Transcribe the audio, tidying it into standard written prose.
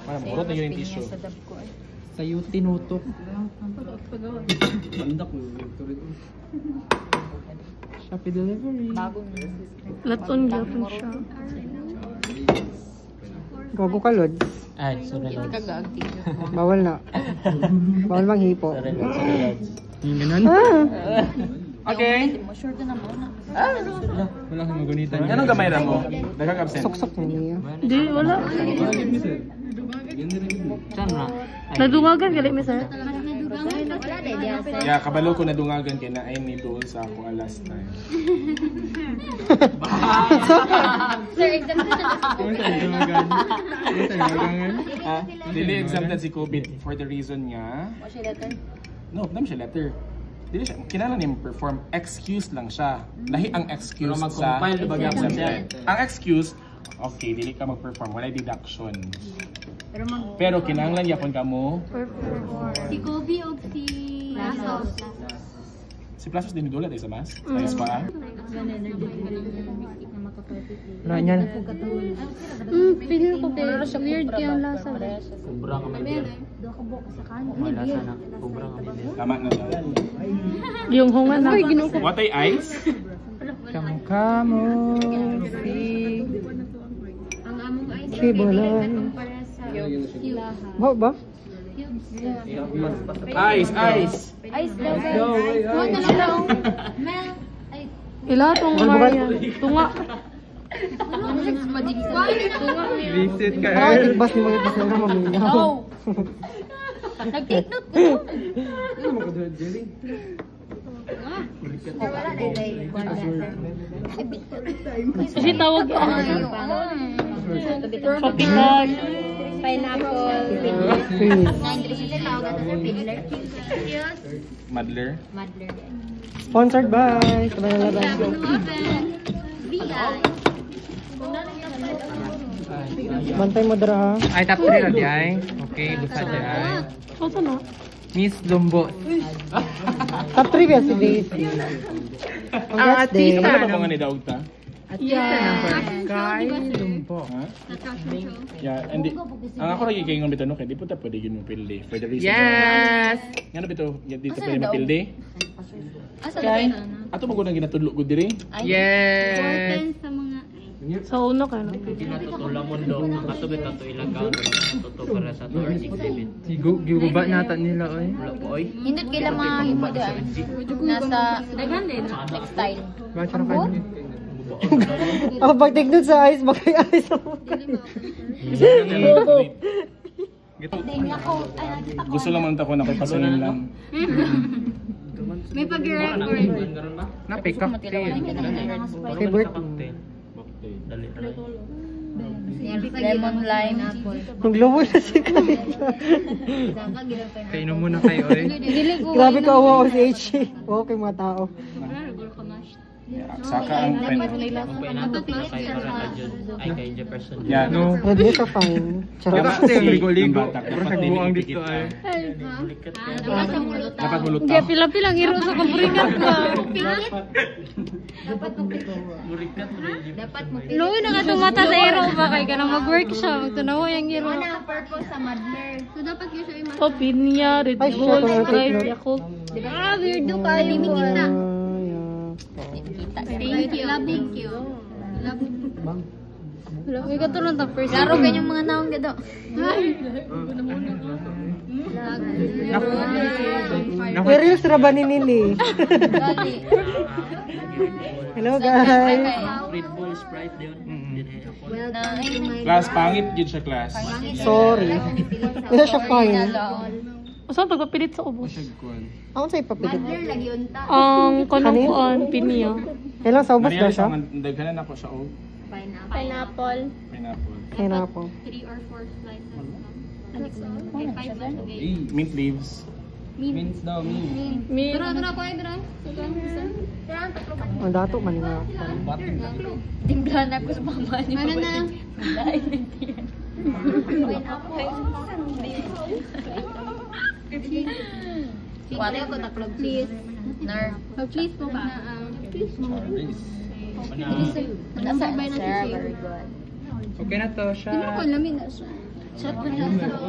Para murot na yun yung tissue. Sa'yo tinutok. Pandak mo. Shopee delivery. Laton gyapon siya. Gago ka, Lods. Ay, sorry Lods. Bawal na. Bawal manghipo. Sorry Lods, sorry Lods. Yung ganun? Ah! Okay. Wala kang magunitan. Anong gamay na mo? Nagkak-absent. Sok-sok na niya. Di, wala. Saan na? Nadungagan gali mi sir. Yeah, kabalo ko nadungagan kay na ay ni doon sa ako last time. Sir, exempted Ha? Dili exempted si COVID for the reason nga. No, dami siya letter. Dili siya kinahanglan niya perform, excuse lang siya. Lahi ang excuse Pero sa mag-compile, diba, exempted. Ang excuse, okay, dili ka mag-perform, wala deduction. Pero kinahanglan yapon ka mo. Si Kobe o si Lasos. Si Plasos din dula sa mas. Ayos pa. Wala niyan. Feeling ko kay weird kaya ang lasa. Kubra ka may beer. Wala sana. Kubra ka may beer. Tama na daw. Yung hungan na. What ay ice? Kamu si Ang among ice Kibulan. para sa Ba? Ice, ice. ice daw guys. Huwag na lang. Mel. Ay, Ila tong Marian. Tunga. Visit ka. Parang igbas ni mga kasi na maminaw. nag-take note ko. Kasi tawag yung tropical. Pineapple. Freeze. Sila tawagan sa Fiddler. Madler. Madler. Sponsored by Kabalalaban. Bantay mo dara. Ay, top 3 lang di ay. Okay, busa di ay. Ano na? Miss Lumbo. Top 3 ba si Daisy? Congrats, Day. Ano ba mga ni Daog ta? Kay Lumbo. Ha? Yeah, and ang ako lagi kayo ng bitano kay di po ta pwede yun mapildi for the reason. Yes! Ngano bito, dito pwede mapildi. Asa na Ato mo gunang ginatudlo ko diri. Yes! sa mga Sa uno ka no? Kinatutula mo daw, katubit ato ilagaw, natuto para sa to or exhibit. Giguba nata nila oy. Wala po oy. Hindot kila mga himodaan. Nasa textile. Bacha ra ka. Ako pag tignan sa ice, bakay ice ako. Gusto lang man ta ko na pasanin lang. May pag-record. Na-pick up. Favorite. Lemon lime. Naglawo na si Kalita. Kainom muna kayo oy. Grabe ka awa ko si H. Okay mga tao. Saka ang pen. Painatot na kay para ka dyan. Ay kay Jefferson. Yeah, no. Ready sa fine. Pero Charot. kasi yung ligo-ligo. Ang bata, Pero dapat nagbuang dili dito ay. Dapat mulot Kaya ta. pila-pilang iro sa kaburikat ka. Dapat mo Dapat mo Luwi na ka tumata sa iro ba kay ka na mag-work siya. Magtunawa yung iro. Ano ang purpose sa Madler? So dapat yun siya yung Opinya, Red Ay, Bull, shit, Sprite, okay. Yakult. Ah, weirdo ka. Limited na. Yeah. Thank you. Thank you. Wala, may katulong ta first. Laro ganyang mga naong gado. Reels ra ba ni Nini? Hello guys. Red Bull, Sprite din. Class pangit gid siya class. Sorry. Wala siya fine. Saan pagpapilit sa ubos? Ako sa'yo papilit. Madler lagi unta. Ang kanukuan, pinya. Kailan sa ubos daw Mariana, siya? daghanan ako sa og Pineapple. pineapple. Kaya na po. 3 or 4 slices. Okay, 5 lang. Mint leaves. Mints daw, mints. Dra ko ay dra. Ang dato man nga. Tingnan ako sa mama ni. Ano na? Wala ko taklog please. Nar. Please po ba? Please mo. Nasa very good. Okay na to siya. Lamin na siya. Chat mo na.